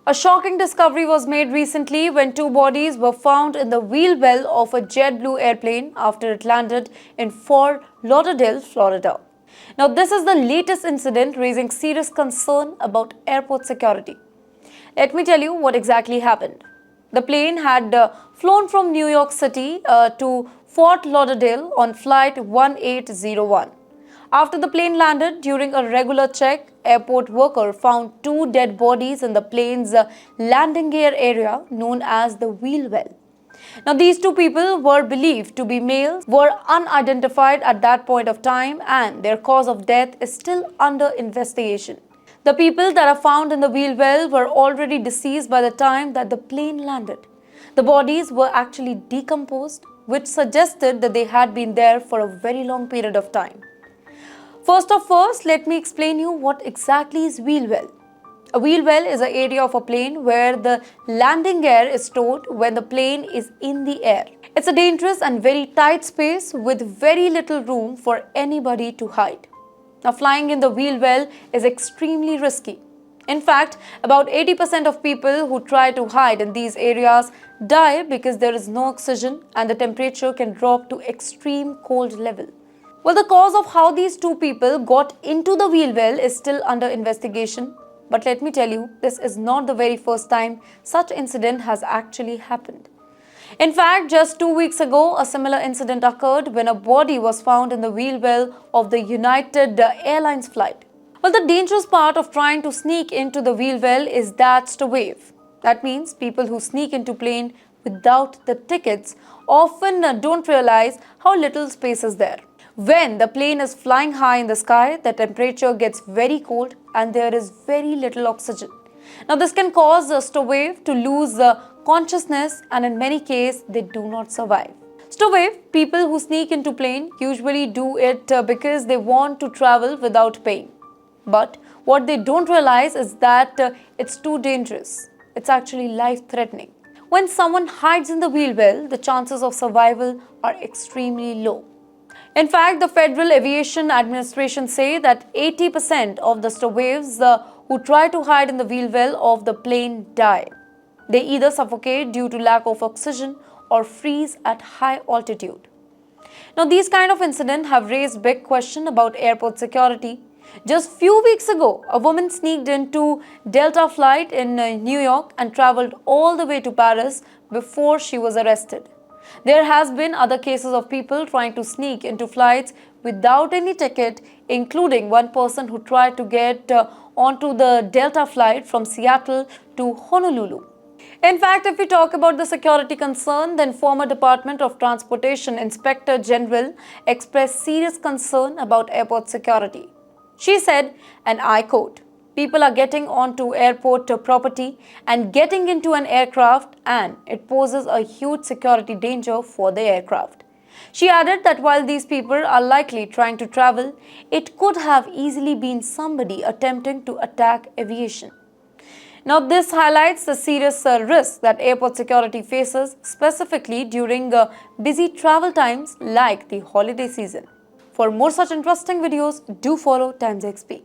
A shocking discovery was made recently when two bodies were found in the wheel well of a JetBlue airplane after it landed in Fort Lauderdale, Florida. Now, this is the latest incident raising serious concern about airport security. Let me tell you what exactly happened. The plane had flown from New York City to Fort Lauderdale on flight 1801. After the plane landed, during a regular check, airport worker found two dead bodies in the plane's landing gear area known as the wheel well. Now, these two people were believed to be males, were unidentified at that point of time, and their cause of death is still under investigation. The people that are found in the wheel well were already deceased by the time that the plane landed. The bodies were actually decomposed, which suggested that they had been there for a very long period of time. First of all, let me explain you what exactly is wheel well. A wheel well is an area of a plane where the landing gear is stored when the plane is in the air. It's a dangerous and very tight space with very little room for anybody to hide. Now, flying in the wheel well is extremely risky. In fact, about 80% of people who try to hide in these areas die because there is no oxygen and the temperature can drop to extreme cold level. Well, the cause of how these two people got into the wheel well is still under investigation. But let me tell you, this is not the very first time such incident has actually happened. In fact, just 2 weeks ago, a similar incident occurred when a body was found in the wheel well of the United Airlines flight. Well, the dangerous part of trying to sneak into the wheel well is that stowaway. That means people who sneak into plane without the tickets often don't realize how little space is there. When the plane is flying high in the sky, the temperature gets very cold and there is very little oxygen. Now, this can cause a stowaway to lose consciousness, and in many cases, they do not survive. Stowaway, people who sneak into plane usually do it because they want to travel without paying. But what they don't realize is that it's too dangerous. It's actually life-threatening. When someone hides in the wheel well, the chances of survival are extremely low. In fact, the Federal Aviation Administration say that 80% of the stowaways who try to hide in the wheel well of the plane die. They either suffocate due to lack of oxygen or freeze at high altitude. Now, these kind of incidents have raised big question about airport security. Just few weeks ago, a woman sneaked into Delta flight in New York and traveled all the way to Paris before she was arrested. There has been other cases of people trying to sneak into flights without any ticket, including one person who tried to get onto the Delta flight from Seattle to Honolulu. In fact, if we talk about the security concern, then former Department of Transportation Inspector General expressed serious concern about airport security. She said, and I quote, "People are getting onto airport property and getting into an aircraft, and it poses a huge security danger for the aircraft." She added that while these people are likely trying to travel, it could have easily been somebody attempting to attack aviation. Now, this highlights the serious risk that airport security faces, specifically during busy travel times like the holiday season. For more such interesting videos, do follow TimesXP.